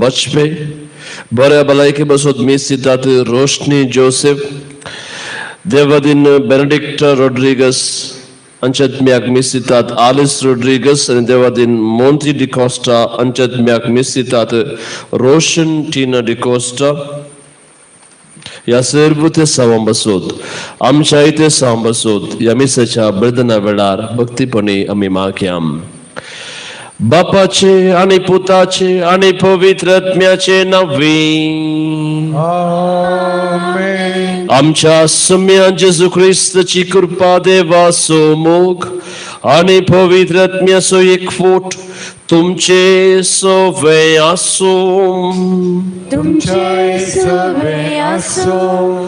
बचपे बऱ्या भलायकी बसोत मिसितात रोशनी Joseph Devadin Benedict Rodrigues अंचत मियाक मिसितात आलिस Rodrigues आणि देवादीन मोंटी डिकोस्टा अंचत मियाक मिसितात रोशन टीना डिकोस्टा या सर्व ते सावं बसोत आमच्या इथे सावं बसोत या मिसाच्या बर्दना वेळार भक्तीपणे आम्ही माग्याम. बापाचे आणि पुताचे आणि पवित्र आत्म्याचे नावे आमेन. आमच्या सम्या जेजू ख्रिस्ताची कृपा देवासो मोग आणि पवित्र आत्म्याचो एकवट तुमचे सोवे आसो. तुमचे सवे आसो.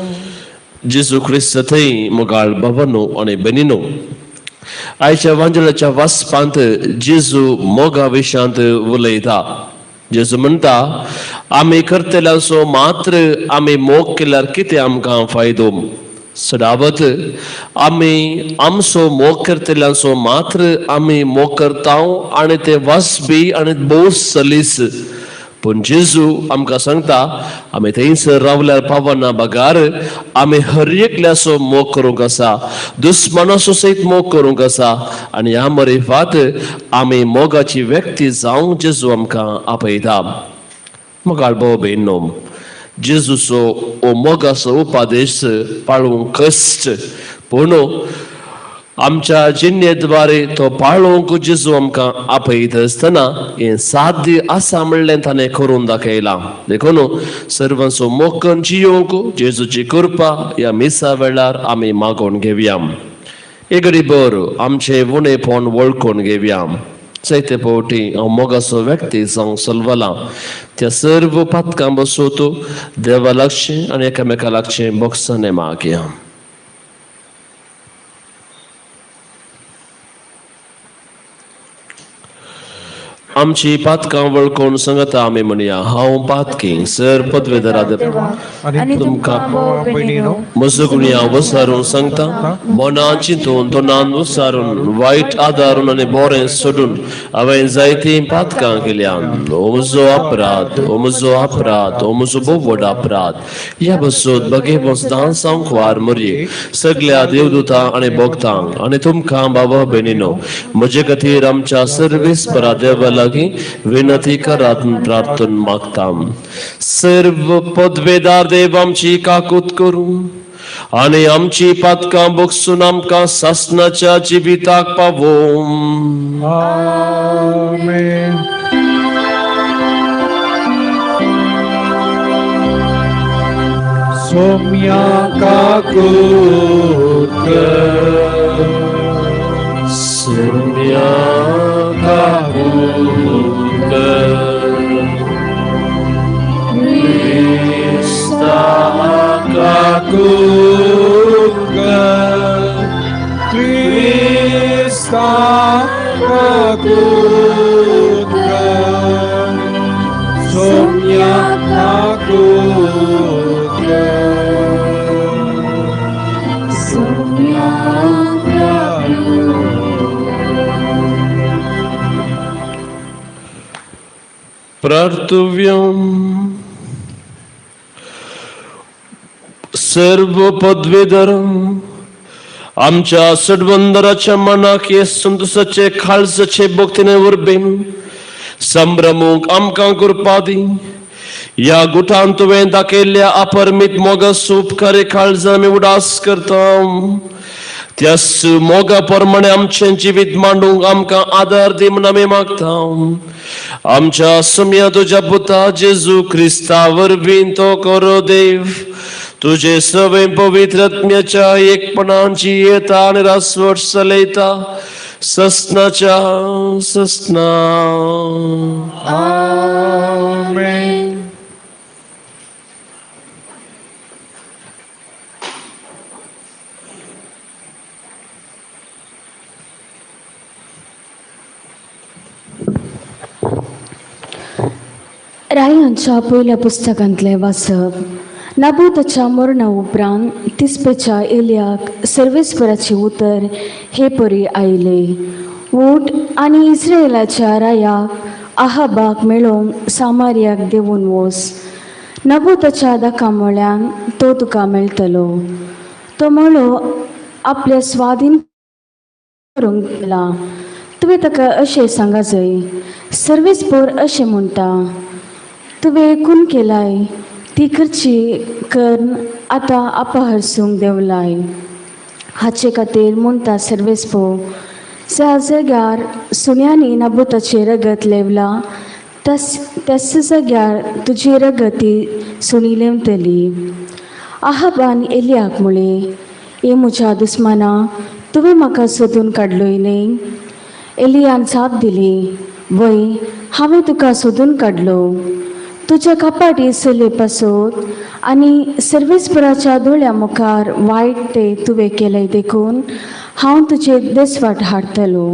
जेजू ख्रिस्त थंय मोगाळ भावांनो आणि भयणींनो, आयच्या वांजलाच्या वासपांत जेजू मोगा विशांत उलयता. जेजू म्हणटा आमी करतल्याचो मात्र आमी मोग केल्यार कितें आमकां फायदो. सदावत आमी आमचो मोग करतल्याचो मात्र आमी मोग करता आनी ते वासबी आनी भोव सलीस. पण जेजू आमकां सांगता आमी थंयसर रावल्यार पावना बगार आमी हर एकल्याचो मोग करूंक आसा, दुस्मानाचो सयत मोग करूंक आसा आनी ह्या मरेफात आमी मोगाची व्यक्ती जावंक जेजू आमकां आपयता. मोगाळ भाव भयणो, जेजूचो हो मोगाचो उपादेश पाळूंक कश्ट, पूण आमच्या जिणेद्वारे तो पाळोवंक जेजू आमकां आपयत आसतना हें साध्य आसा म्हणलें ताणें करून दाखयलां. देखून सर्वांचो मोग करून जियोंक जेजूची कृपा ह्या मिसा वेळार आमी मागोवन घेवया. एक घडीभर आमचे उणेपण वळखून घेवया. जायते फावटी हांव मोगाचो व्यक्ती जावंक चलवलां. त्या सर्व पातकां बसोत देवा लागचें आनी एकामेका लागचें बोगसाने मागया. आमची पातकां वळखून सांगता आमी म्हणया, हांव पातकी सर पदवेदारा आणि तुमकां भयणीनो, म्हजो गुणी हांव वसारून सांगता. मनान चिंतून तोंडान वसारून वायट आदारून आनी बरें सोडून हांवें जायतीं पातकां केल्यान हो म्हजो अपराध, हो म्हजो अपराध, हो म्हजो भोव व्हड अपराध. ह्या बसोत बगे वचदां सांकवार मरये सगळ्या देवदूतांक आनी भक्तांक आनी तुमकां बाबा भयणीनो, म्हजे खातीर आमच्या सर्वेस्परा देवा लागीं विनंती करात प्रार्थना मागता. सर्व पदवेदार देव आमची काकूत करूं आनी आमची पातकां बगसून आमकां सासणाच्या जिविताक पावों. आमेन. सोम्या काकूत सोम्या काकूत क्रिस्ता काकूत क्रिस्ता काकूत सोम्या काकूत सोम्या प्रार्थव्यम. सर्व पदवेदार आमच्या सडवंदराच्या मनाक हे संतोषाचे खालसाचे भक्तीने वरबेन संभ्रमूक आमकां कृपा दी. या गुठान तुवें दाखयल्ल्या अपरमीत मोगास उपकारी काळजां आमी उडास करता. त्यास मोगा प्रमाणे आमचें जिवीत मांडूंक आमकां आदार दी म्हूण आमी मागता. आमच्या सम्या तुज्या पुता जेजू ख्रिस्ता वरवीं तो करो देव तुझे सवे पवित्र आत्म्याच्या एकपणाची येता आनी रासवट चलयता ससनाच्या ससना. आमेन. रायांच्या पयल्या पुस्तकांतले वाचप. नाबूताच्या मरणा उपरांत तिस्पेच्या एलियाक सर्वेस्पराचे उतर हे परी आयले. ऊठ आनी इस्रायेलाच्या रायाक आहाबाक मेळोवंक सामार्याक देवून वोस. नबुताच्या दाखामोळ्यान तो तुका मेळटलो. तो मळो आपल्या स्वाधीन करूंक गेला. तुवें ताका अशें सांगा जाय. सर्वेस्पोर अशें म्हणटा, तुवें खून केलाय ती खर्ची कर्ण आतां अपहरसूंक देवलाय. हाचे खातीर म्हणटा सर्वेस्पो, ज्या जाग्यार सुन्यांनी नबुताची रगत लेवला त्याच जाग्यार तुजी रगती सुणी लेवतली. आहाबान एलियाक म्हळें, ए म्हज्या दुस्माना, तुवें म्हाका सोदून काडलोय न्ही? एलियान जाप दिली, वय, हांवें तुका सोदून काडलो. तुज्या कपाटी चलये पासत आनी सर्वेस्पराच्या दोळ्या मुखार वायट ते तुवें केलें देखून हांव तुजे देसवाट हाडटलो.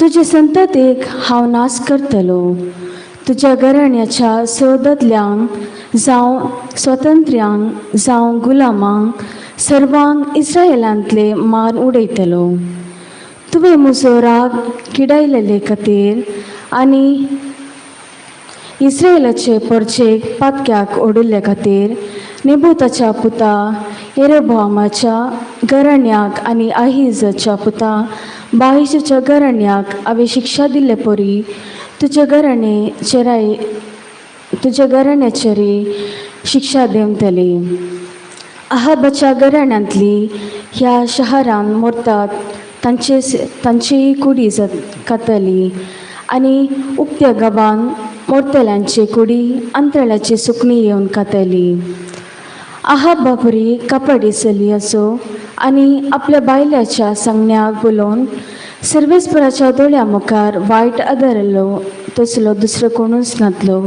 तुजे संततीक हांव नाश करतलो. तुज्या घराण्याच्या सदोदल्यांक जावं स्वतंत्र्यांक जावं गुलामांक सर्वांक इस्रायेलांतले मान उडयतलो. तुवें म्हजो राग किडायलेले खातीर आनी इस्रायेलाचे परचेक पातक्याक ओडिल्ले खातीर नेबुताच्या पुता येरोबोआमाच्या घराण्याक आनी आहिजाच्या पुता बाईशाच्या घराण्याक हांवें शिक्षा दिल्ले परी तुज्या घराण्याचेरय शिक्षा देंवतली. आहाबाच्या घराण्यांतली ह्या शहरान मरतात तांचीय कुडी कातली आनी उक्त्या गांवान मोरतेल्यांची कुडी अंतराळाची सुकणी येवन कातली. आहाबा बरी कपडी चली असो आनी आपल्या बायल्याच्या सांगण्याक बोलोवन सर्वेस्पराच्या दोळ्या मुखार वायट आदारलो तसलो दुसरो कोणूच नासलो.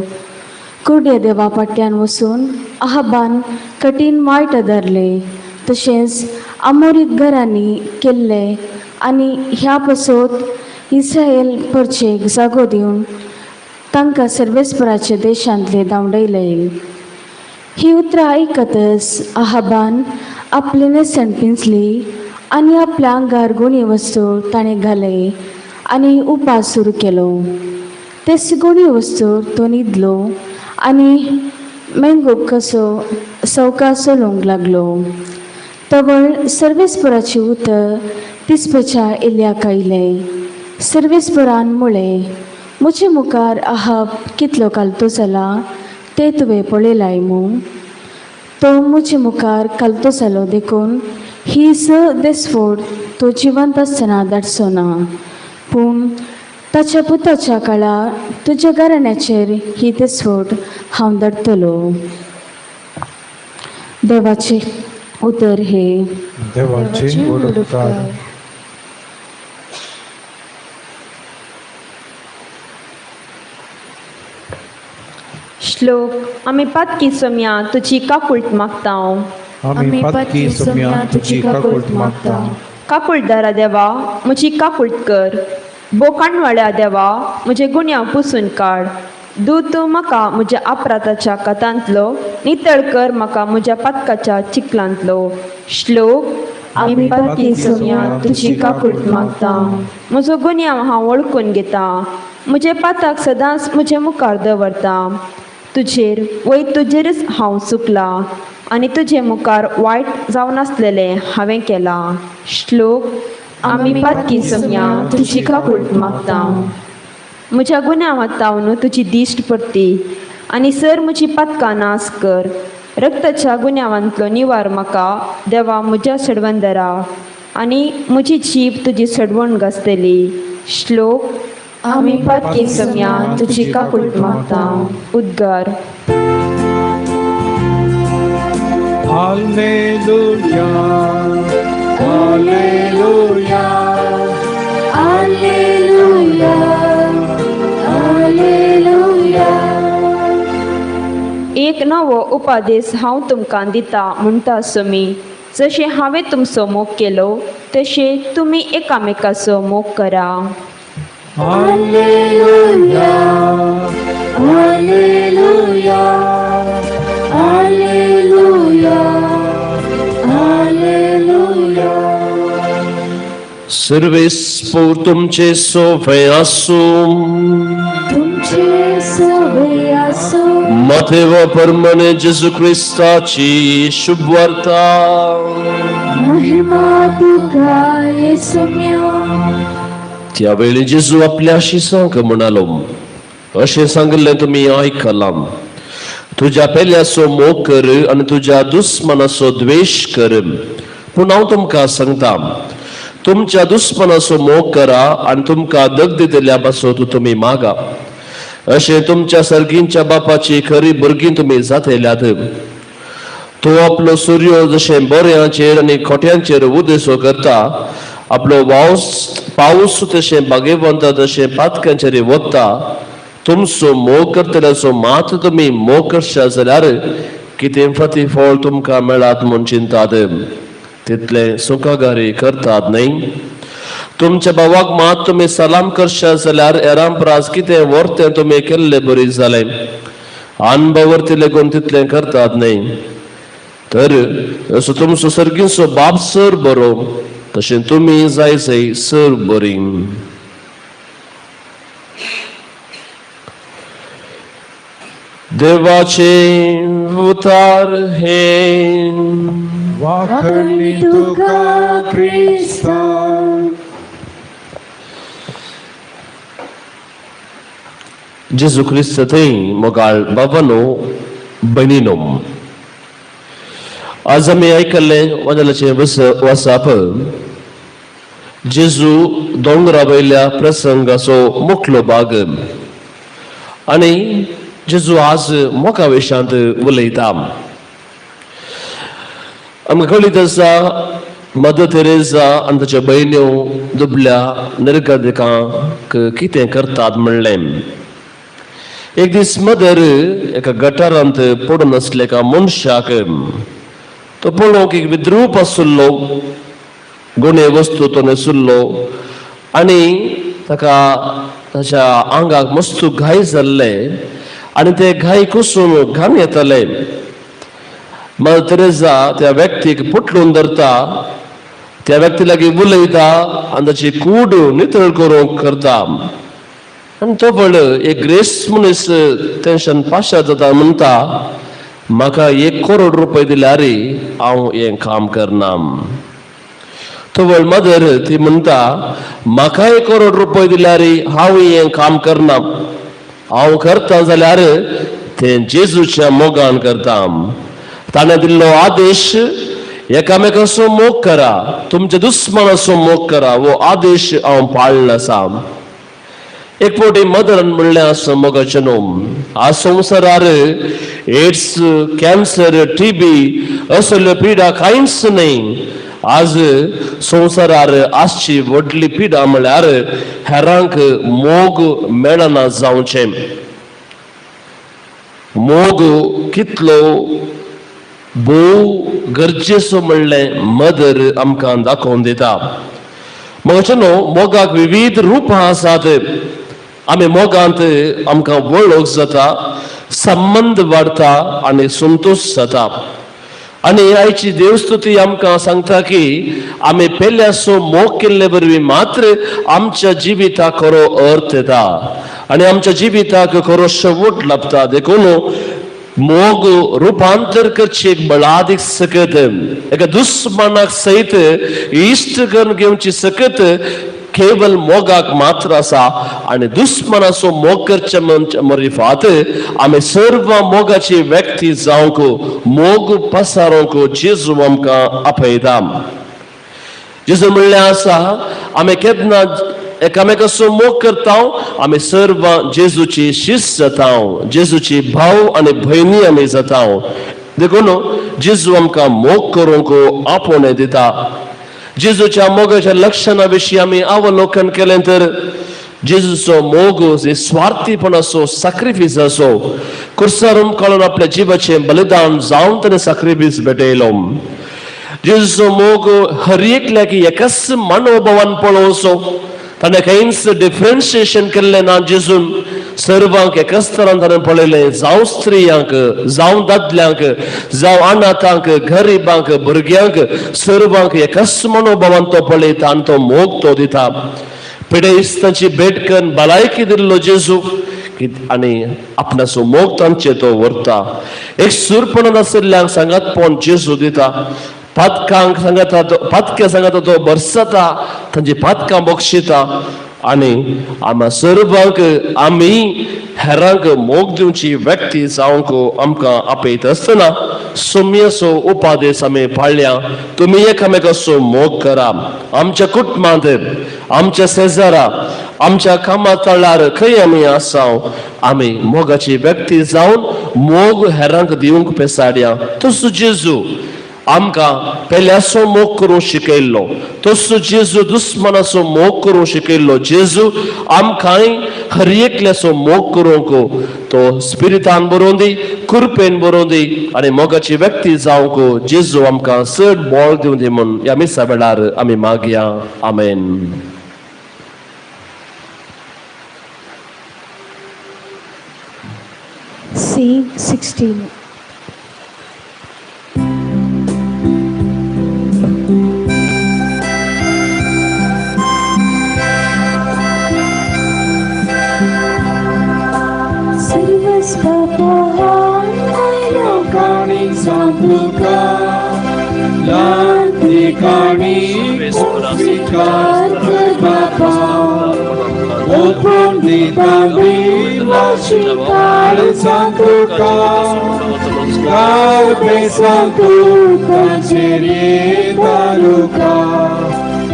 कुर्ड्या देवा पाट्यान वचून आहाबान कठीण वायट आदारले. तशेंच अमोरीत घरांनी केल्ले आनी ह्या पासत इस्रायल परचेक जागो दिवन तांकां सर्वेस्पराच्या देशांतले धांवडयले. ही उतरां आयकतच आहाबान आपली नेसण पिंजली आनी आपल्या आंगार गुणी वस्तू ताणें घाले आनी उपास सुरू केलो. ते गुणी वस्तू तो न्हिदलो आनी मेंगूक कसो सवका चलोवंक लागलो. तवळ सर्वेस्पराची उतर तिस्पेच्या एलियाक आयलें. सर्वेस्परान म्हळें, म्हजे मुखार आहाब कितलो कालतो जाला ते तुवें पळयलाय मूं? तो म्हजे मुखार कालतो जालो देखून ही देसवट तो जिवंत आसतना धाडचो ना. पूण ताच्या पुताच्या काळार तुज्या घराण्याचेर ही देसवट हांव धाडटलो. देवाचे उतर हे. देवाची उडकार. श्लोक. आमी पातकी सोम्या तुजी काकुळट मागतांव. आमी पातकी सोम्या तुजी काकुळट मागता. काकुळटदारा देवा म्हजी काकुळट कर. बोकांडवाड्या देवा म्हजे गुन्यांव पुसून काड. तूं म्हाका म्हज्या अपराधाच्या कातांतलो नितळ कर म्हाका म्हज्या पातकाच्या चिखलांतलो. श्लोक. आमी पातकी सोम्या तुजी काकुळट मागता. म्हजो गुन्यांव हांव वळखून घेता. म्हजे पाताक सदांच म्हजे मुखार दवरता. तुजेर वय तुजेरच हांव चुकला आनी तुजे मुखार वायट जावन आसलेलें हांवें केलां. श्लोक. आमी पातकी सोम्या तुजी काकुळट मागता. म्हज्या गुन्यांवांतावन तुजी दिश्ट परती आनी सर म्हजी पातकां नास कर. रक्ताच्या गुन्यांवांतलो निवार म्हाका देवा म्हज्या सडवंदरा आनी म्हजी जीब तुजी सडवण घासतली. श्लोक. आमी पातकी सोम्या तुजी काकुळट मागता. उद्गार. Hallelujah hallelujah Alleluia, Alleluia. एक नवो उपादेश हांव तुमकां दिता म्हणटा सोमी. जशें हांवें तुमचो मोग केलो तशें तुमी एकामेकाचो मोग करा. Alleluia, Alleluia, Alleluia, Alleluia. सर्वेस्पोर तुमचे सोफे आसूं. तुमचे तुझे सवे असो मथेव परमने जेजू ख्रिस्ताची शुभ वार्ता. महिमा तुका येसुम्या. त्यावेळी जेजू आपल्याशी सांग म्हणालो, अशें सांगले तुम्ही ऐकलां, तुझ्या पेल्याचो मोग कर आनी तुझ्या दुस्मनाचो द्वेष कर. पूण हांव तुमकां सांगता, तुमच्या दुस्मनाचो मोग करा आनी तुमकां दग दितल्या पासो तुमी मागा. अशें तुमच्या सर्गींच्या बापाची खरी भुरगीं तुमी जातल्यात. तो आपलो सूर्य जशें बऱ्यांचेर आनी खोट्यांचेर उदेसो करता, आपलो पावस तशें भाग्यवंत जशें पातक्यांचेर वता. तुमचो मोग करतल्याचो मात तुमी मोग करशा जाल्यार कितें प्रतिफळ तुमकां मेळात म्हूण चिंतात. तितले सुखागारी करतात न्ही. तुमच्या भावाक मात तुमी सलाम करशा जाल्यार हेरां परस कितें वर्तें तुमी केल्लें बरी जालें. अनभवर्ती लेगून तितलें करतात न्ही. तर असो तुमचो सर्गीचो बाप सर बरो, तशें तुमी जायचें सर बरी. देवाचे उतार हे वाखणी तुका ख्रिस्ता. जेजू ख्रिस्त थंय मोगाळ बाबानो बहिणीनो, आज आमी आयकल्लें वंदनाचें वसाप जेजू दोंगरा वयल्या प्रसंगाचो मुखलो भाग. आनी जेजू आज मोगा विशयांत उलयता. आमकां कळीत आसा मदर तेरेसा आनी ताच्यो भयण्यो दुबल्या निर्गतिकांक कितें करतात म्हणलें. एक दीस मदर एका गटारांत पडून आसले एका मनशाक तो पळोवंक एक विद्रूप आसुल्लो, गुणे वस्तू तो न्हेसुल्लो आनी ताका ताच्या आंगाक मस्तू घाय जाल्ले आनी ते घाय कुसून घाम येताले. मदर तेरेसा त्या व्यक्तीक पुटलून धरता, त्या व्यक्ती लागीं उलयता आनी ताची कूड नितळ करूंक करता. आनी तो पळ एक ग्रेस मनीस टेन्शन पाशा जाता म्हणटा, म्हाका 1 करोड रुपये दिल्यार हांव हें काम करना. तो वळ मदर ती म्हणटा, म्हाका 1 करोड रुपये दिल्यार हांव हें काम करना. हांव करता जाल्यार तें जेजूच्या मोगान करता. ताणें दिल्लो आदेश, एकामेकाचो मोग करा, तुमच्या दुस्मनाचो मोग करा, वो आदेश हांव पाळ्ळो आसा. एक फावटी मदरान म्हणलें आसा मोगाचें न्हू, आज संवसारार एड्स, कॅन्सर, टीबी असल्यो पिडा कांयच न्ही. आज संवसारार आसची व्हडली पिडा म्हळ्यार हेरांक मोग मेळना जावचें. मोग कितलो भोव गरजेचो म्हणलें मदर आमकां दाखोवन दिता. मोगाचें न्हू, मोगाक विविध रुपां आसात. आमी मोगांत आमकां वळख जाता, संबंध वाडटा आनी संतोश जाता. आनी आयची देवस्तुती आमकां सांगता की आमी पेल्याचो मोग केल्ले वरवीं मात्र आमच्या जिविताक खरो अर्थ येता आनी आमच्या जिविताक खरो शेवट लाभता. देखून मोग रूपांतर करची एक बळादीक सकत, एका दुस्मनाक सयत इश्ट करून घेवची सकत केवल मोगाक मात्र आसा. आनी दुस्मनाचो मोग करचे मरिफात आमी सर्व मोगाची व्यक्ती जावंक, मोग पसारोवंक जेजू आमकां आपयता. जेजू म्हणलें आसा, आमी केन्ना एकामेकाचो मोग करता, आमी सर्व जेजूची शिश्य जाता, जेजूची भाव आनी भयणी आमी जाता. देखून जेजू आमकां मोग करूंक आपोवणें दिता. जेजूच्या मोगाच्या लक्षणां विशीं आमी अवलोकन केलें तर जेजूचो मोग स्वार्थीपणाचो सॅक्रिफीस असो, कुर्सारून काडून आपल्या जिवाचें बलिदान जावन ताणें सॅक्रिफीस भेटयलो. जेजूचो मोग हर एकल्याक एकाच मनोभावान पळोवचो. ताणें कांयच डिफरन्शिएशन केल्लें ना. जेजून सर्वांक एकाच तरान ताणें पळयलें, जावं स्त्रियांक, जावं दादल्यांक, जावं अनाथांक, गरिबांक, भुरग्यांक, सर्वांक एकाच मनोभावान तो पळयता आनी तो मोग तो दिता. पिडेस्तांची भेट करून भलायकी दिल्लो जेजू आणि आपणाचो मोग तांचे तो व्हरता एक सुरपण आसल्ल्यांक सांगात पोवन जेजू दिता पातकांक सांगता पातक्या सांगता तो बरसता तांची पातकां बक्षिता आणि आम्हा सर्वांक आमी हेरांक मोग दिवची व्यक्ती जावंक आमकां आपयत आसतना सौम्यसो उपादेश आमी पाळ्ळ्या तुमी एकामेकाचो मोग करा आमच्या कुटुंबांत आमच्या शेजारा आमच्या कामा तळार खंय आमी आसाव आमी मोगाची व्यक्ती जावन मोग हेरांक दिवंक पेसाड्या तसो जेजू आमकां पेल्याचो मोग करूंक शिकयल्लो तसो जेजू दुस्मनाचो मोग करूंक शिकयल्लो जेजू आमकांय हर एकल्याचो मोग करूंक तो स्पिरितान बरोवन दी कृपेन बरोवन दी आनी मोगाची व्यक्ती जावंक जेजू आमकां चड बोळ दिवन दी म्हूण ह्या मिसा वेळार आमी मागया आमेन. Scene 16.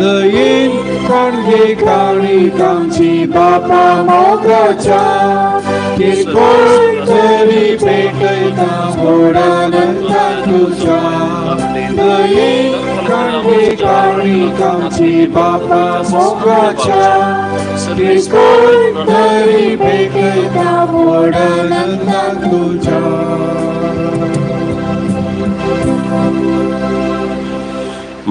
Dăin congreganii tamci Bapa mogacha Kisporteri pekai tamborananta tuja Dăin congreganii tamci Bapa mogacha Kisporteri pekai tamborananta tuja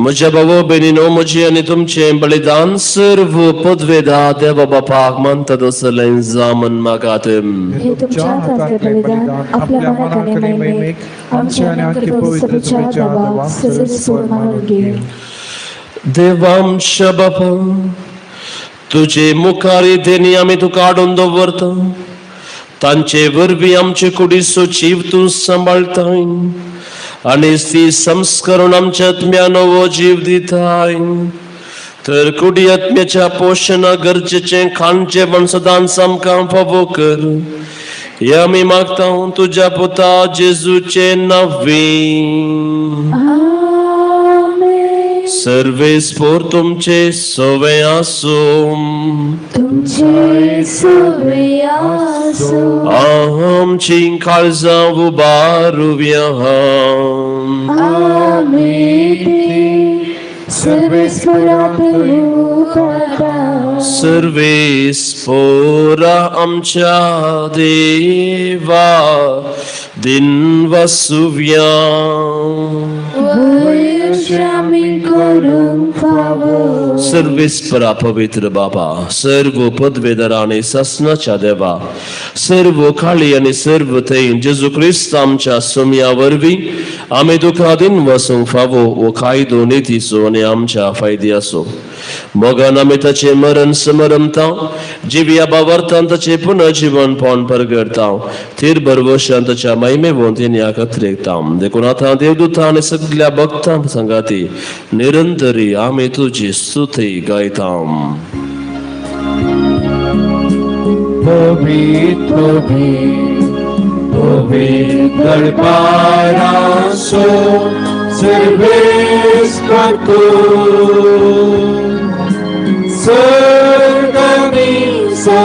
म्हज्या भावो बहिणीनो म्हजी आनी तुमचे बलिदान सर्व पदवेदा देवा बापाक मानता दसलें जामन मागात हे तुमच्या हातातले बलिदान आपल्या मनाकडे मैमेक आमच्या आणि आमची पवित्र तुमच्या देवा सजस्पूर मानून घे. देवांश बापा तुझे मुखारी देणी आमी तुका हाडून दवरता तांचे वरवीं आमचे कुडीचो जीव तूं सांबाळताय आणि ती संस्करण आमच्या आत्म्या नवो जीव दिताय तर कुडी आत्म्याच्या पोषणा गरजेचे खाणचे पण सदांच आमकां फावो कर हे आमी मागता तुझ्या पुता जेजूचे नांवे. सर्वेस्पोर तुमचे सोवे आसूं तुमचे सोवे आसूं आमची काळजां उबारुया सर्वेस्पोरा आमच्या देवा दिन वसुव्या सर्वेस्परा पवित्र बाबा सर्व पदवेदार आणि ससनाच्या देवा सर्व काळी आणि सर्व थैन जेजू ख्रिस्त आमच्या सोम्या वरवीं आमी तुका दिन वसूंक फावो वो कायदो नितीचो आनी आमच्या फायद्याचो मोगान आमी ताचे मरण समरमता जिव्या बावर्तान ताचे पुनर्जीवन पावन परगडता तीर बरवशान ताच्या महिमे वोंतीन या कत्रेकता देखून आतां देवदूतां आनी सगळ्या भक्तां संगाती निरंतरी आमी तुजी स्तुती गायता. Păvitul paraso servesc ca tu Sărgăni s-o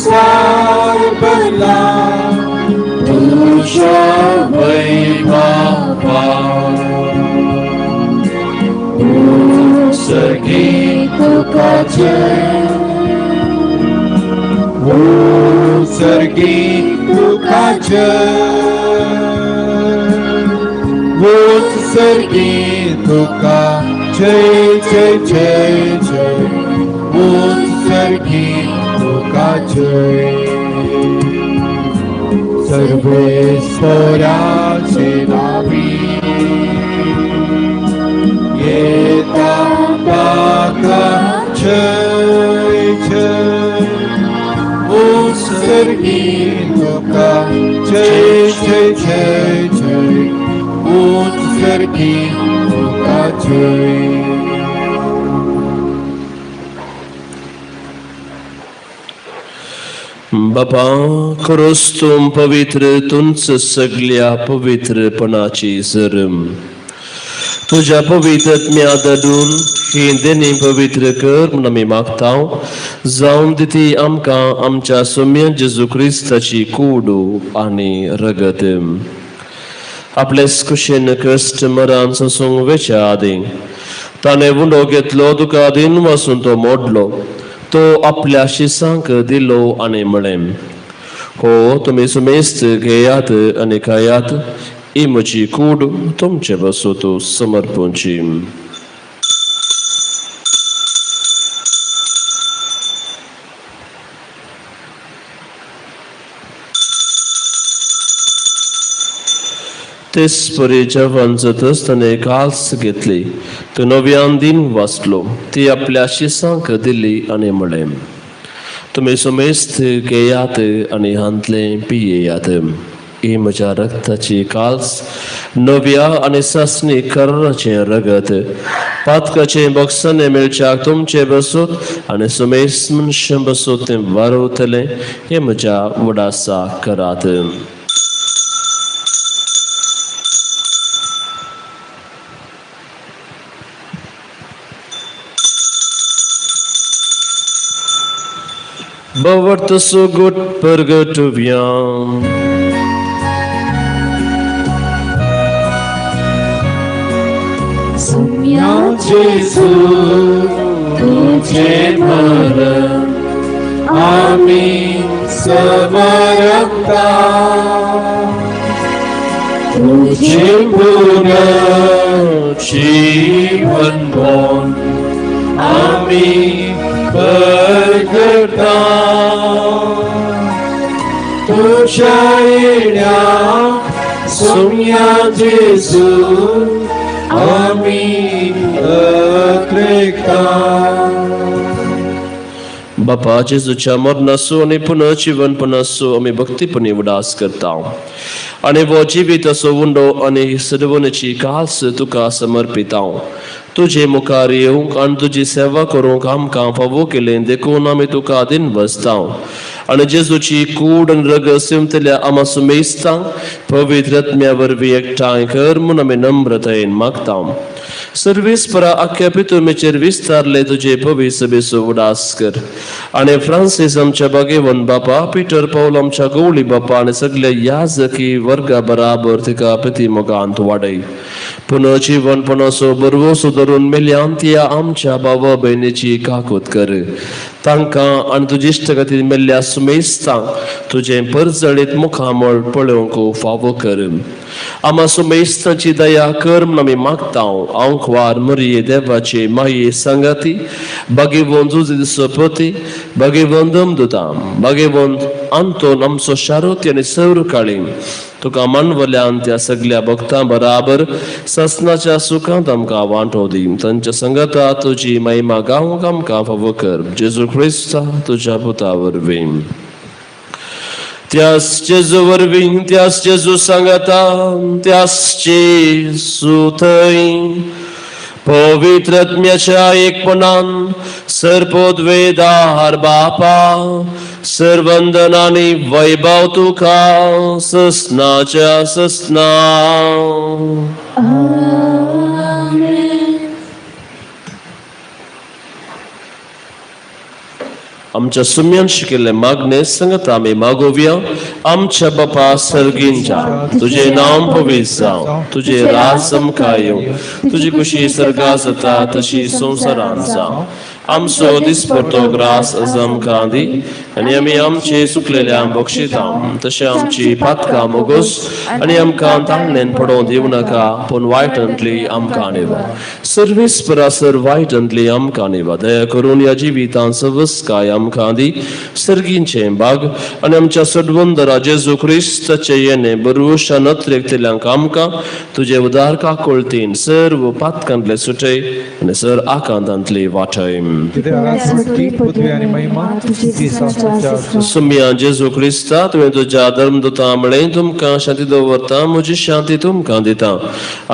sarbăla Tu și-o-văi papa Sărghitu ca cer Sărghitu ca cer Sărghitu ca cei Sărghitu ca cei सर्वेश्वराचे नावी येता ताका जय जय उत्सर्गीन तुका जय जय जय जय उत्सर्गीन तुका जय. बापा खरोच तुम पवित्र तुंच सगळ्या पवित्रपणाची जरम तुझ्या पवित्रत्म्या दडून ही देणी पवित्र कर म्हणून आमी मागताव. जावन दिती आमकां आमच्या सौम्य जेजू क्रिस्ताची कूड आनी रगत. आपलेच कुशेन कश्ट मरण सोसूंक वेच्या आदी ताणें वुडो घेतलो तुका आदीन वचून तो मोडलो. तो आपल्या शिसांक दिलो आनी म्हळें, हो तुमी सुमेस्त घेयात आनी खायात, ही म्हजी कूड तुमचे बसोत समर्पूंची. तेच परी जेवण जात आसतना काल्स घेतली, तो नव्यान दिन वाचलो, ती आपल्या शिसांक दिली आनी म्हळें, तुमी सुमेस्त घेयात आनी हांतले पियेयात, ही म्हज्या रक्ताची काल्स नव्या आनी सासणी कर्राचें रगत पातकाचें बक्षाने मेळच्याक तुमचे बसोत आनी सुमेस्त मनशां बसोत तें वारवतलें, हे म्हज्या उडासा करात. Bavart so good purgatorium. Soumya जेजू तुझे मरण आम्ही समरता, तुझे पुनर्जीवन जीवन आम्ही परगटा, तुझ्या येण्या सौम्या जेजू आम्ही अक्रेता. बापा जेजूच्या मरणासो आणि पुनर्जीवनपणासो आम्ही भक्तीपणे उडास करता आणि वो जिवीत असो उंडो आणि सदवणीची कास तुका समर्पिता. तुझे मुखार येवंक आनी तुजी सेवा करूंक आमकां फावो केलें देखून आमी तुका दिन बसतां आनी जेजूची कूड आनी रगत सिमतल्या आमा सुमेस्तांक पवित्रत्म्या वरवीं एकठांय कर म्हूण आमी नम्रतायेन मागतां. सर्वेस्परा आख्या पितुमेचेर विस्तारले तुजे पवी सभेचो उडास कर आनी फ्रांसीस आमच्या बागेवन बापा, पिटर पौल आमच्या गवळी बापा आनी सगळ्या याजकी वर्गा बराबर तिका प्रति मोगांत वाडय. पुनर्जीवनपणाचो बरवोसो धरून मेल्यांतिया आमच्या भावा भयणीची काकूत कर. तांकां आनी तुजे इश्ट खातीर मेल्ल्या सुमेस्तांक तुजें परजळीत मुखामळ पळोवंक फावो कर. आमा सुमेस्ताची दया कर म्हूण आमी मागतां. आंकवार मरिये देवाचे माये सांगाती, भाग्यवन जुजे सपती, भाग्यवन दमदुतां, भाग्यवन आंतोन आमचो शारोती आनी सौर काळी तुका मानवल्यान त्या सगळ्या भक्तां बराबर ससनाच्या सुखांत आमकां वांटो दी. तांच्या संगता तुजी महिमा गावंक आमकां फावो कर. जेजू ख्रिस्ता तुज्या पुता वरवीं, त्याच जेजू वरवीं, त्याच जेजू सांगता, त्याच जेजू थंय पवित्रत्म्याच्या एकपणान सर्पोद्वेदार बापा, सर्वंदन आनी वैभव तुका ससनाच्या ससना. आमच्या सुम्यान शिकिल्ले मागणे संगत आमी मागोवया. आमच्या बापा सर्गींच्या, तुझे नाम पवित्र जावं, तुझे राज आमकां येवं, तुजी कुशी सर्गा जाता तशी संवसारांत जावं. आमचो दिसपडटो ग्रास आज आमकां दी आनी आमी आमचे सुकलेल्या बक्षितां तशें आमची पातकां मोगोस आनी आमकां ताळणेन पडोवं दिवं नाका, पूण वायटांतली आमकां निवा. सर्वेस्परासर वायटांतली आमकां निवा. दया करून ह्या जिवितांत सवस्काय आमकां दी. सर्गींचे भाग आनी आमच्या सडवंदरा जेजू क्रिस्ताचे येणे बरुशा नत्रेकतल्यांक आमकां तुजे उदार काकुळतीन सर्व पातकांतले सुटय आनी सर आकांतांतली वाटय. कितें आराधना पृथ्वी आनी महिमा तुजी सुम्या जेजू क्रिस्ता तुवें तुज्या धर्मदूतां म्हळें तुमकां शांती दवरता म्हजी शांती तुमकां दिता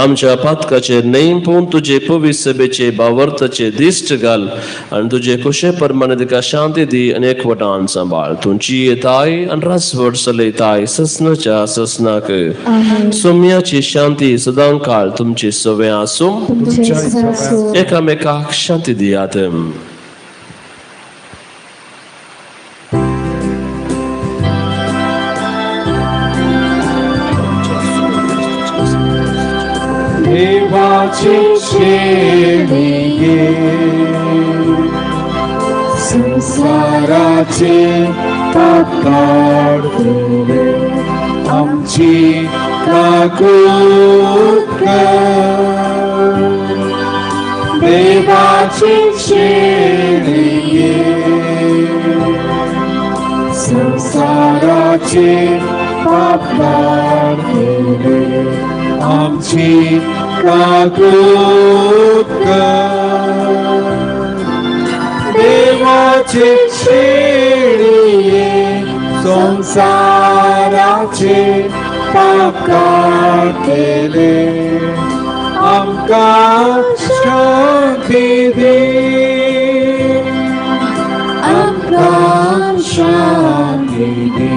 आमच्या पातकाचेर नेम पूण तुजे पवित्र सभेचे बावर्ताचे दिश्ट घाल आनी तुजे कुशे परमाने तिका शांती दी आनी एकवटान सांबाळ तुमची येताय आनी रासवड चलयताय ससनाच्या ससनाक सुम्याची शांती सदां काळ तुमची सवय आसूं एकामेकाक शांती दियात देवाची शेळिये संसाराचे पाकाड तुवे आमची काकूत कर देवाची शेळिये संसाराचे पाकाड तुवे आमची काकूत कर देवाचे शेळिये संसाराचे पाप केले आमकां शांती दी आमकां शांती दी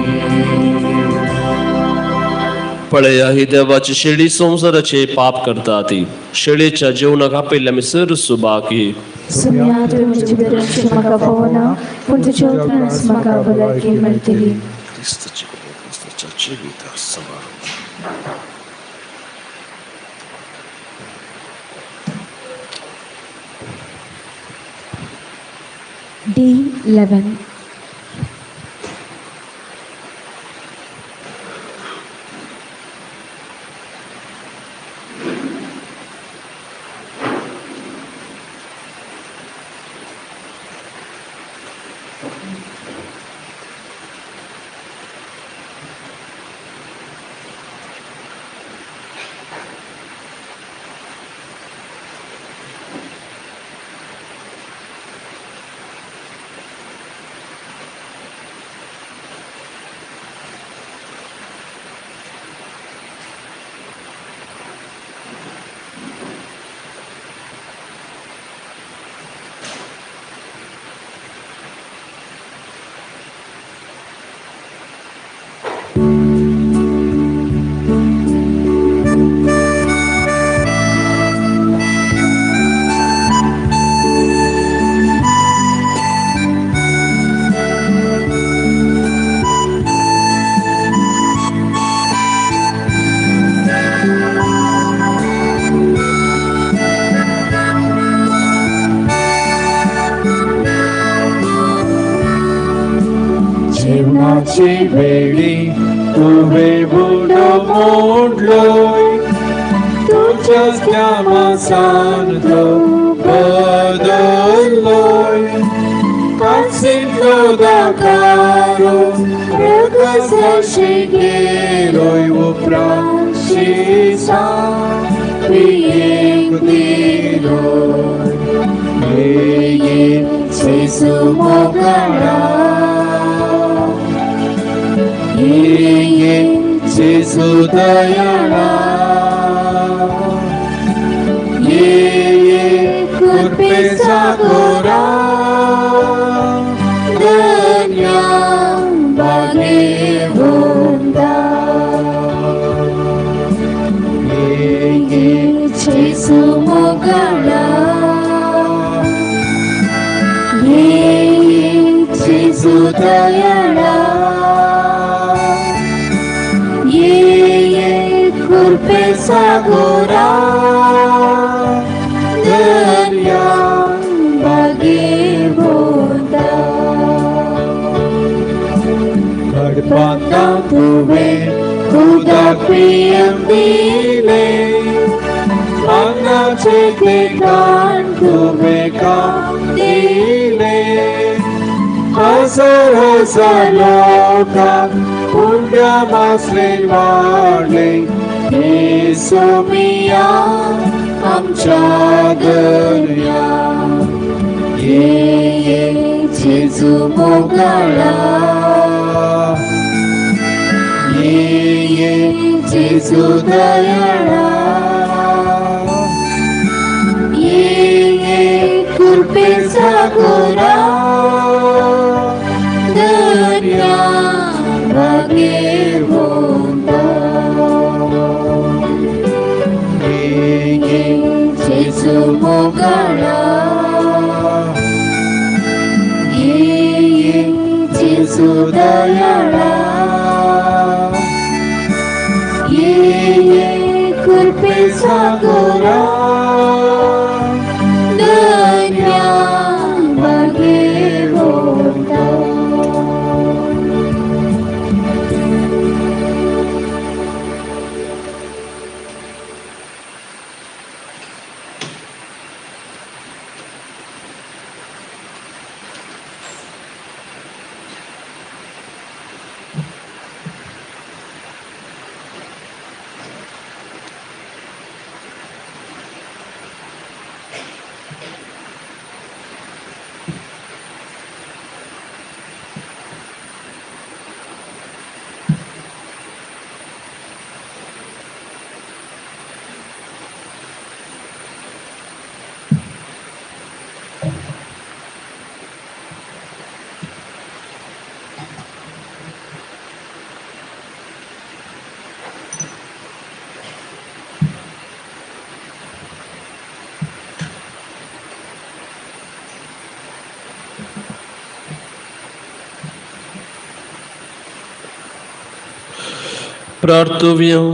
पळया ही देवाची शेळी संसाराचे पाप करता ती शेळीच्या जेवणाक आपयल्या आमी सर सुबाकी सुम्या तुवें म्हजी बरेंची म्हाका पळोवना पूण तुज्या उतरांच म्हाका भलायकी मेळटली क्रिस्ताच्या जिविता सांबाळ D11 जेवणाची वेळी तुवें बुडो मोडलोय तुज्याच ज्ञानासान तो बदल्लोय कांसिंतलो दाकारो रगसाशे गेलोय उपरांत शिसान पियेक दिलोय ये जेजू मोगाळा ये जेजू दयाळा ये कृपे सागोरा धन्या भाग्यवंता ये जेजू मोगाळा ये जेजू दयाळा कृपे सागोरा धन्या भाग्यवंता गडपांता तुवें उदक पियेक दिले अन्नाचे देखाण तुवें काम दिले हजार हजार लोकांक पुण्य मासलें वाडले येसुमिया आमच्या दर्या ये जेजू मोगळा ये जेजू दयाळा ये कृपेचा गोरा दर्या भाग्यवंता ये जेजू मोगळा ये जेजू दयाळा ये कृपेचा गोरा दर्या भाग्यवंता प्रार्थव्यम.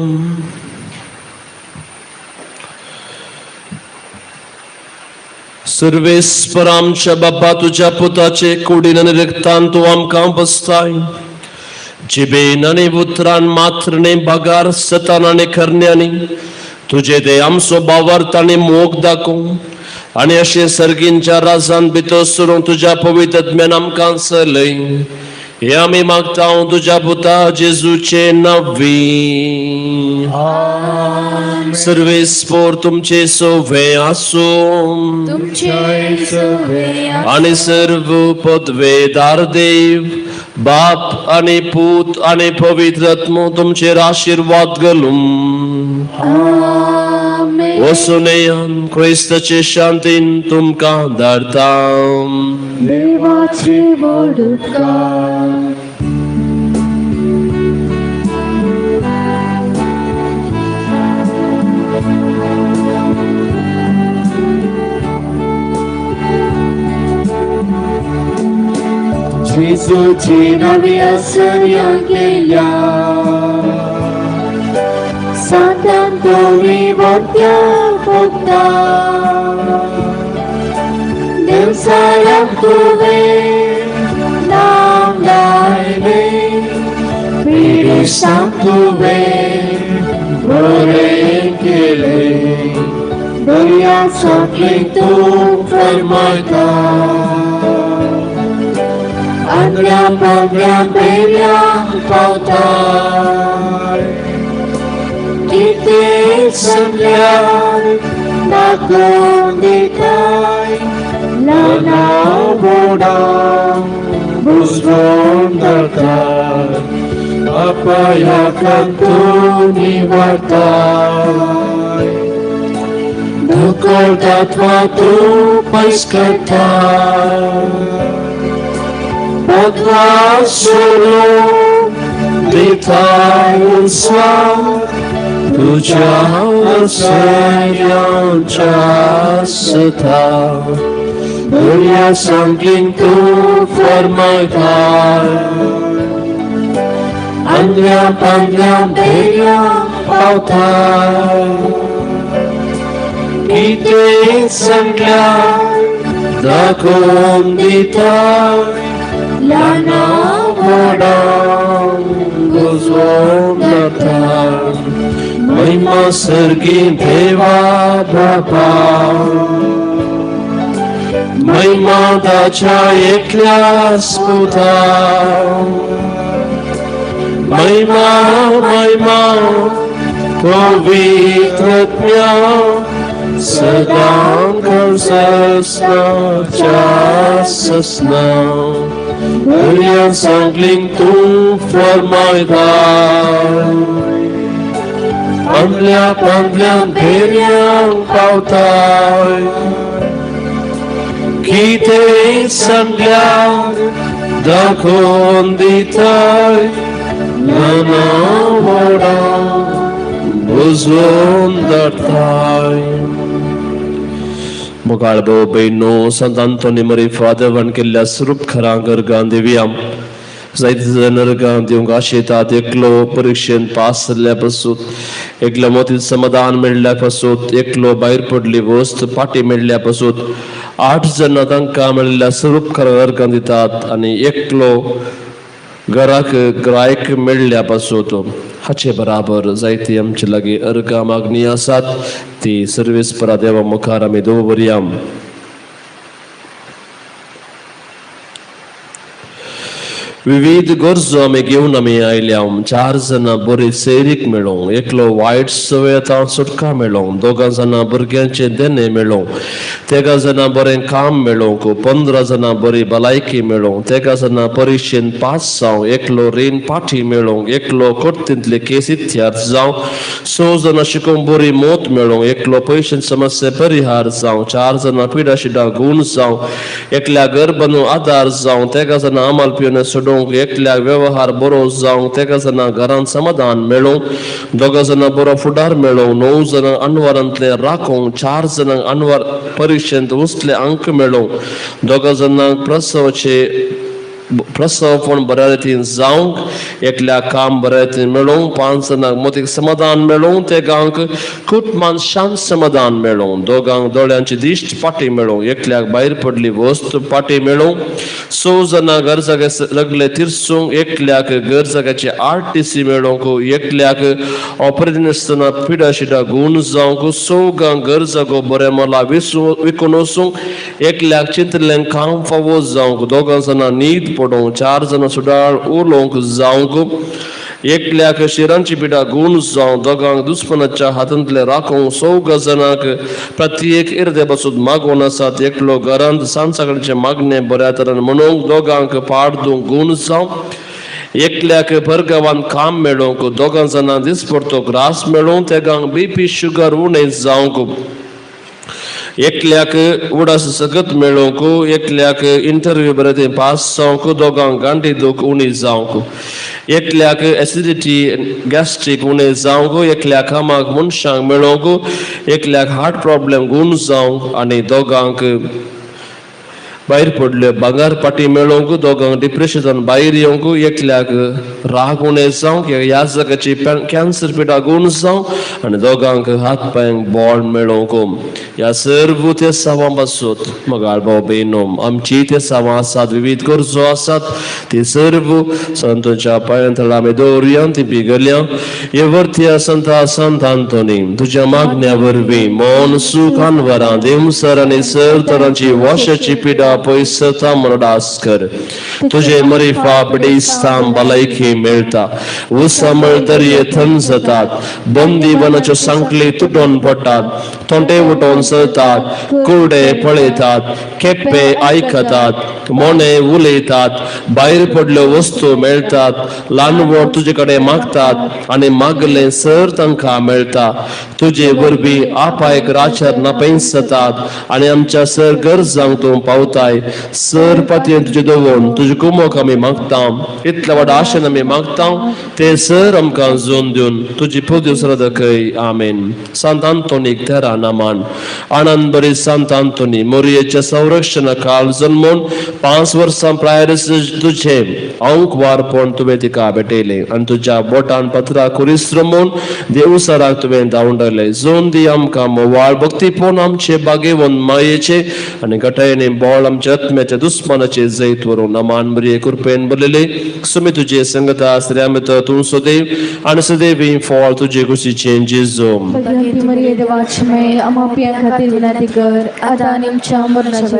सर्वेस्पर आमच्या बाप्पा तुझ्या पुताचे कुडीन आणि रक्तान तू आमकां बसताय जिबेन आणि उतरान मात्रने बगार सतान आणि करण्यानी तुझे ते आमचो बावर्त आणि मोग दाखोव आणि अशे सर्गींच्या राजान भितर सरून तुझ्या पवित्रत्म्यान आमकां चलय हे आमी मागता तुझ्या पुता जेजूचे नवी. सर्वेस्पोर तुमचे सोवे आसूं आणि सर्व पदवेदार देव बाप आणि पूत आणि पवित्रत्म तुमचेर आशीर्वाद घालूं वसुनेयान क्रिस्ताचे शांतीन तुमकां धाडटा. देवाची वडुपकार जेजूची नवी आसऱ्या केल्या सातान तोरी वत्या भक्ता देवसाळ्याक तुवें नाम लायलें पिडेस्तांक तुवें बरें केलें दर्या सोंपली तूं फर्मायता आंगड्या पांगड्या पेऱ्यांक पावताय कितें सांगल्यार दाखोवन दिताय ल्हाना व्हडांक बुजवून धरताय अपयाकांत तूं निवारताय दुखोतात्वा तूं पयस करताय Podła solo ditaj unsław tudzia oseniąca seta Dunia samkin tu formajtaj Anglia panglia beja pautaj Ite sangliaj da konditaj Lana vodang guzonatan महिमा सर्गीन देवा बापा महिमा दाच्या एकल्यास पुता महिमा महिमा पवित्रत्म्या sedangkan sesna yang sangling tu formai thai Pangliang periang pautai Kite sanggliang dakon ditai Nana wadang buzon datai Mogalbo Beno Sant Antoni Marie Fadervan केल्या स्वरूप खरांगर गांधीव्याम जायतीजणर गांधींगा शेतात एकलो परीक्षेन pass झाल्यापासून एकलो मोठीत समाधान मिळल्यापासून एकलो बाहेर पडली वस्त पाठी मिळल्यापासून 8 जण तांकां मेळिल्ल्या स्वरूप खरांगर गांधीतात आणि एकलो घराक ग्रायक मेळल्यापासून हाचे बराबर जायती आमचे लागी अर्गा मागणी आसात ती सर्वेस्परा देवा मुखार आमी दवरया विविध गरजो आमी घेवन आमी आयल्या 4 जाणां बरी सैरीक मेळोंक एकलो वायट सवयेतां सुटका मेळोंक 2 जाणां भुरग्यांचे देणे मेळोंक 3 जाणां बरें काम मेळोंक 15 जाणां बरी भलायकी मेळोंक 3 जाणां परीक्षेन पास जावं एकलो रेन पाठी मेळोंक एकलो कोर्टींतले केस इत्यार्थ जावं 6 जाणां शिकून बरी मोत मेळोंक एकलो पयशांची समस्या परिहार जावं 4 जाणां पिडा शिडा गुण जावं एकल्या घर बांदूंक आदार जावं 3 जाणां आमाल पिवने सोडूंक एकल्या व्यवहार बरो जावंक 3 जाणां घरांत समाधान मेळोंक 2 जाणां बरो फुडार मेळोंक 9 जाणां अनवरांतले राखोंक 4 जाणांक अनवर परीक्षेंत उसले अंक मेळोंक 2 जाणांक प्रसव पण बऱ्या रितीन जावंक एकल्या काम बऱ्या रितीन मेळोंक 5 जाणांक मोतीक समाधान मेळोंक 3 कुटुंबांत शांत समाधान मेळोंक 2 दोळ्यांची दिश्ट पाठी मेळोंक एकल्याक भायर पडली वस्त पाठी मेळोंक 6 जाणां घर जागे लगले तिरसूंक एकल्याक घर जाग्याचे RTC मेळोंक एकल्याक ऑपरेशन आसतना पिडा शिडा गुण जावंक 6 घर जागो बरें मोला विकून वचूंक एकल्याक चिंतलें काम फावो जावंक 2 जाणां न्हीद पडोंक 4 जाणां सुडाळ उलोवंक जावंक एकल्याक शिरांची पिडा गुण जावं 2 दुस्मनाच्या हातांतले राखोंक 6 जाणांक प्रत्येक इर्दे बसून मागोवन आसात एकलो घरांत सांजकाळचे मागणे बऱ्या तरेन म्हणूंक 2 पाड दिवंक गुण जावं एकल्याक परगांवान काम मेळोंक 2 जाणां दिसपडतो रास मेळोंक 3 BP शुगर उणें जावंक एकल्याक उडास सगत मेळोंक एकल्याक इंटरव्यू बरें पास जावंक 2 गांठी दूख उणी जावंक एकल्याक एसिडिटी गॅस्ट्रीक उणें जावंक एकल्याक कामाक मनशांक मेळोंक एकल्याक हार्ट प्रॉब्लेम गुण जावंक आनी 2 भायर पडले भांगार पाटी मेळोंक 2 डिप्रेशनान भायर येवंक एकल्याक राग उणें जावंक ह्या जाग्याची कॅन्सर पिडा गुण जावं आनी 2 हात पांयांक बोळ मेळोंक ह्या सर्व ते सावां पासून मोगाळ भाव भयणो आमची ते सावां आसात विविध गरजो आसात ती सर्व संतांच्या पांयां तळा आमी दवरया ती पिगल्या येवर्त्या संत आंतोनी तुज्या मागण्या वरवीं मौन सुख अनवरां देवसर आनी सर तरांची वशाची पिडा पयसता मनडास कर तुझे मरिफा बडिस्तान भलायकी मेळटा उसामळ दर्ये थंड जातात बंदी वनाच्यो सांकली तुटून पडटात तोंडे उठोवन सरतात कुर्डे पळयतात केप्पे आयकतात मोने उलयतात भायर पडल्यो वस्तू मेळटात ल्हान व्हड तुजे कडेन मागतात आनी मागले सर तांकां मेळटा तुजे वरवीं आपायक राचार नापेस जातात आनी आमच्या सर गरजांक तूं पावताय सर पातयेन तुजे दवरून तुजे कुमोक आमी मागता इतल्या व्हड आशेन आमी मागता ते सर आमकां जोन दिवन तुजी पुदीव सदाकय आमेन सांत आंतोनीक तेरा नामान आनंद बरी सांत आंतोनी मोरयेच्या संरक्षणा काळ जल्मून 5 वर्सां प्रायर तुझे अंक वारपण तुवें तिका भेटयले आनी तुज्या बोटान पत्रा कुरीस रमून देवसराक तुवें धांवडले जोन दी आमकां मोवाळ भक्तीपूर्ण आमचे बागेवन मायेचे आनी गटायेनी बोळ आमच्या आत्म्याच्या दुस्मनाचे जैत वरून अमान बरी कृपेन बरलेले सुमी तुझे संगता श्रेयामित तूं सदैव आनी सदैव फळ तुझे खुशीचे जेजू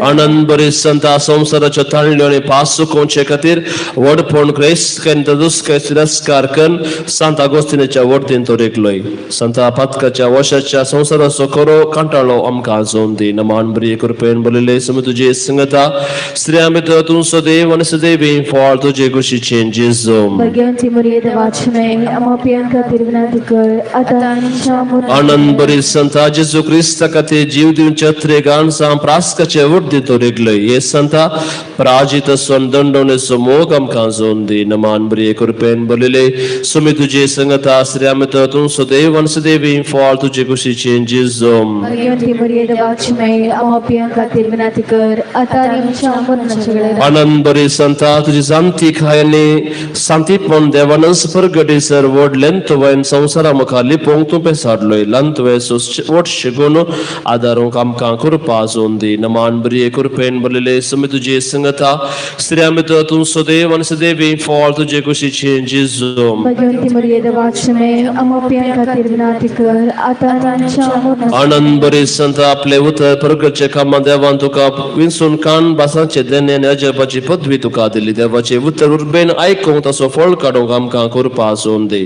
आनंद बरी संता संसाराच्या ताळण्यो आनी पास सुखोवचे खातीर वड फोन क्रेस कन तदुस तिरस्कार कन संत अगोस्तिनेच्या वडतीन तो रेकलोय संत आपत्काच्या वर्षाच्या संसाराचो खरो कंटाळो आमकां आजोन दी नमान बरी कृपेन बोलिले सम तुझे संगता स्त्रियामित तू सदैव आणि सदैवी फॉल तुझे कुशीचे जेजो भाग्यवंती मरिये देवाचने आम्हा पियांका तिरविनाती कर आता आणि आनंद बरी संता जेजू ख्रिस्ता कथे जीव दिवन छत्रे गान साम प्रास्काचे वड तो रेकलोय ये संता पराजित सोन दंडोने समोग आमकां आजोन दी नमान बरी कृपेन बोलिले सम तुझे संगता स्त्रियामित तू सदैव आणि सदैवी फॉल तुझे कुशीचे जेजो भाग्यवंती मरिये देवाचने आम्हा पियांका तिरविनाती कर आता आणि आनंद बरी संता तुझी शांती खायने शांतीपण देवानंस परगडे सर वड लेंत वैन संसारा मुखाली पोंग पे साडलोय लंत वे वड शिगोन आदारों आमकां कृपा आजोन दी नमान बरी कृपेन बोलिले सम तुझे संगता स्त्रियामित तू सदैव आणि सदैवी फॉल तुझे कुशीचे जेजो भाग्यवंती मरिये देवाचने आम्हा पियांका तिरविनाती कर आता आणि आनंद बरी संता आपले उतर प्रगटचे कामा देवान तुका विंसून कान बासांचे देणे अजबाची पदवी तुका दिली देवाचे उतर उर्बेन ऐकून तसो फळ काढून आमकां कृपा आजोन दे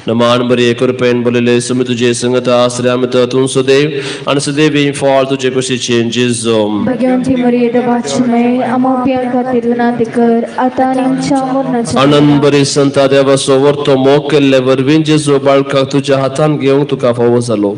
नमान बरी कृपेन बोलिले सम तुझे संगता श्रीयामित तू सदैव आणि सदैवी फॉल तुझे कुशीचे जेजो भाग्यवंती मरिये देवाचने आम्हा पियांका तिरविनाती कर आता आणि आनंद बरी संता देवासो वर्तो मोग केल्ले वरवीं जेजू बाळकाक तुझ्या हातान घेवंक तुका फावो जालो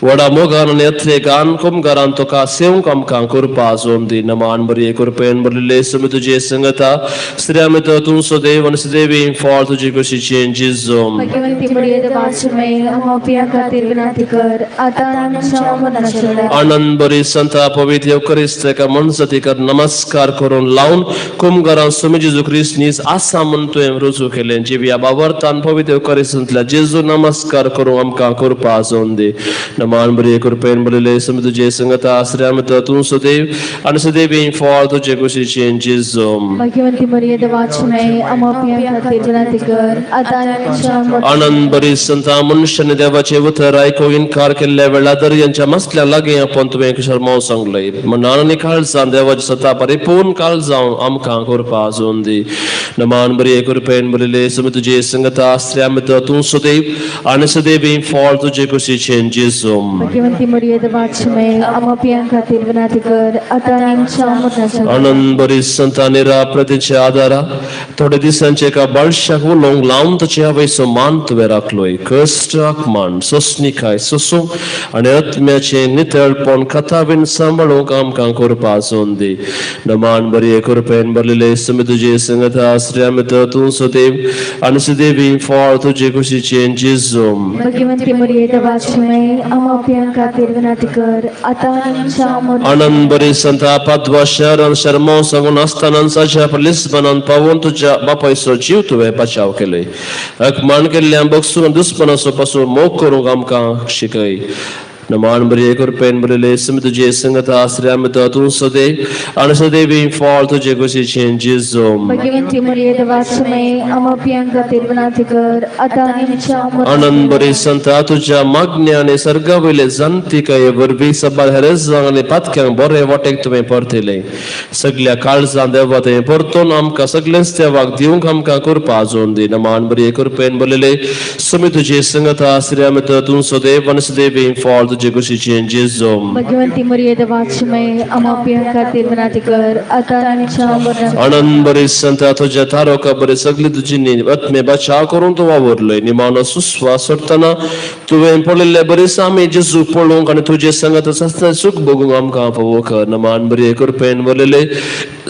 वडा मोगान आणि अथले गान कुमगारान तुका सेवंक आमकां कृपा आजोन दी नमान बरी कृपेन बोलिले सम तुझे संगता स्त्रियामित तू सदैव आणि सदैवी फॉल तुझे कुशीचे जेजो भाग्यवंती मरिये देवाचने आम्हा पियांका तिरविनाती कर आता आणि आनंद बरी संता पवित्र युकरिस्त का मनसती कर नमस्कार करून लावून कुमगारान सम जेजू ख्रिस्तीस आसा म्हणतोय रुजू केले जेवी बावरतान पवित्र युकरिस्तला जेजू नमस्कार करून आमकां कृपा आजोन दे नमान बरी कृपेन बोलिले सम तुझे संगता श्रीयामित तू सदैव आणि सदैवी फॉल तुझे कुशीचे जेजो भाग्यवंती मरिये देवाचने आम्हा पियांका तिरविनाती कर आता आणि आनंद बरी संता मनुष्याने देवाचे उतर ऐकू इन्कार केल्ल्या वेळा दर यांच्या मसल्या लागे आपण तुम्ही शर्माव सांगलंय मनाने काळजान देवाची सत्ता परिपूर्ण काळजान आमकां कृपा आजोन दी नमान बरी कृपेन बोलिले सम तुझे संगता स्त्रियामित तू सदैव आणि सदैवी फॉल तुझे कुशीचे जेजो भाग्यवंती मरिये देवाचने आम्हा पियांका तिरविनाती कर आता आणि आनंद बरी संता निरा प्रतीचे आधारा थोडे दिसांचे एका बाळशाक उलोंग लावून ताचे हावेसो मान तुवें राखलोय कष्ट मान सोसनिकाय सोसूंक आणि आत्म्याचे नितळपण कथावीन सांबाळूंक आमकां कृपा आजोन दी नमान बरी कृपेन बोलिले सम तुझे संगता श्रीयामित तू सदैव आणि सदैवी फॉल तुझे कुशीचे जेजो भाग्यवंती मरिये देवाचने आम्हा पियांका तिरविनाती कर आता आणि आनंद बरी संता पादवा शहरान शर्माव सांगून असताना साच्या लिस्बनान पावून तुझ्या बापायचो जीव तुवें बचाव केलोय मान केल्ल्या बगसून दुस्पनाचो पासून मोग करूंक आमकां शिकय नमान बरी कृपेन बोलिले सम तुझे संगता श्रीयामित तू सदैव आणि सदैवी फॉल तुझे कुशीचे जेजो भाग्यवंती मरिये देवाचने आम्हा पियांका तिरविनाती कर आता आणि आनंद बरी संता तुझ्या मागण्याने सर्गावयले जाणती काय वरवी सबार हेरेज आणि पातक्यांक बरे वाटेक तुवें परतिले सगळ्या काळजान देवा तुवें परतून आमकां सगळेंच देवाक दिवंक आमकां कृपा आजोन दी नमान बरी कृपेन बोलिले सम तुझे संगता श्रीयामित तू सदैव आणि सदैवी फॉल तुझे कुशीचे जेजो भाग्यवंती मरिये देवाचने आम्हा पियांका तिरविनाती कर आता आणि आनंद बरी संता तुझ्या तारोका बरे सगळी तुझी आत्मे बचाव करून तू वावरलोय निमानो सुस्वास सोडताना तुवें पडलेले बरे सामी जेजू पळोवंक आणि तुझे संगत सस्ते सुख बघूंक आमकां फावो कर नमान बरी कृपेन बोलिले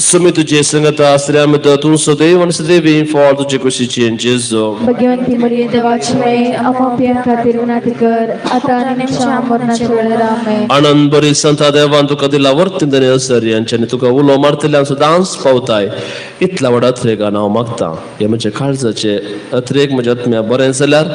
सम तुझे संगता श्रीयामित तू सदैव आणि सदैवी फॉल तुझे कुशीचे जेजो भाग्यवंती मरिये देवाचने आम्हा पियांका तिरविनाती कर आता आणि आनंद बरी संता देवान तुका दिला वर्तिंदने असर यांच्याने तुका उलो मारतल्यान दांस पावताय इतला व्हड अथरेक हांव मागता हे म्हजे काळजाचे अथरेक म्हज्या आत्म्या बरें जाल्यार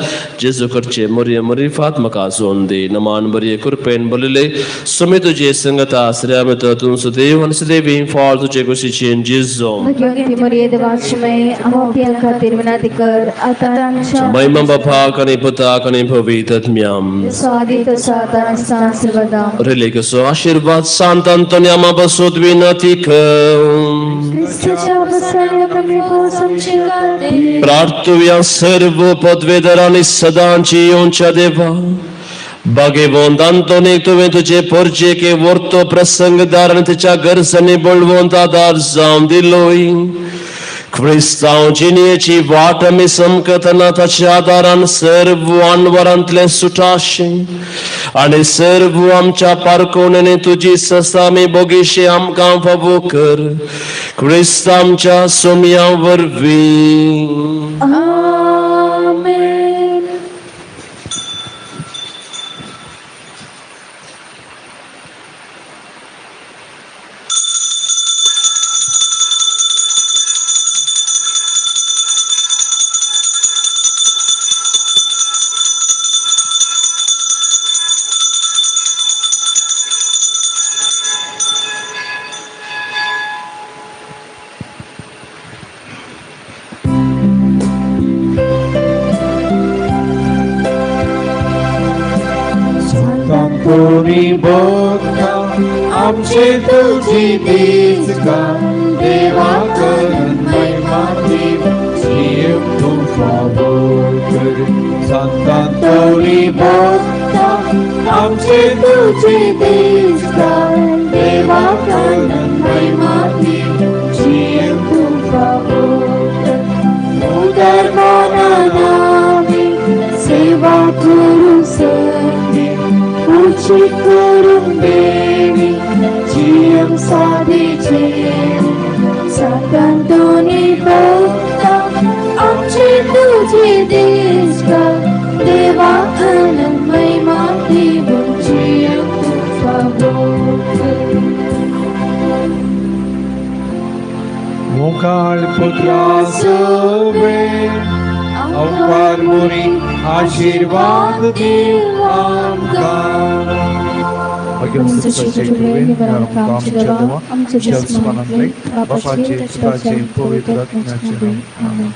जेजू करचे मरिये मरिफात म्हाका आजोन दी नमान बरी कृपेन बोलिले सम तुझे संगता श्रीयामित तू सदैव आणि सदैवी फॉल तुझे कुशीचे जेजो भाग्यवंती मरिये देवाचने आम्हा पियांका तिरविनाती कर आता आणि महिमा बापाक आणि पुताक आणि पवित्र आत्म्याम स्वादित सात आता आणि स्थान सर्वदा Religioso आशीर्वाद Sant Antonia ma băsut vinătică. ख्रिस्ताच्या वस्त्राने संचित Prartuia servo podvederani sadanci ioncia deva. Bagevond Antonic tu ventu ce porce che vorto prasang daran te cea gărsani bolvonta dar zam diloi. Cristau cinie ci vatami samkatana ta daran servu anvarantle sutashi. Ani servu amcia parconene tuji sasami bogishi am cam favocăr. Cristam cea somiam vărvi. Amen. Antoni Bogda, आमचे तुझी बीज का देवा करून महिमाती जीव तुझा बोलकर संत अंतोनी बोगदा आमचे तुझी बीज का देवा करून महिमाती जीव तुझा बोलकर उदर मानानामी सेवा करू संगी उची करून देवी जीव साधीचे संतांतोनी बोगदा आमचे तुझे देश का देवा अनंत महिमा देवून जीव तुझा बोलकर मोकाळ पुत्रासोबे अवतार मुरी आशीर्वाद देव आमकां आमचे जन्म बापाचे, पित्याचे, पवित्र आत्म्याचे नाव. आमेन.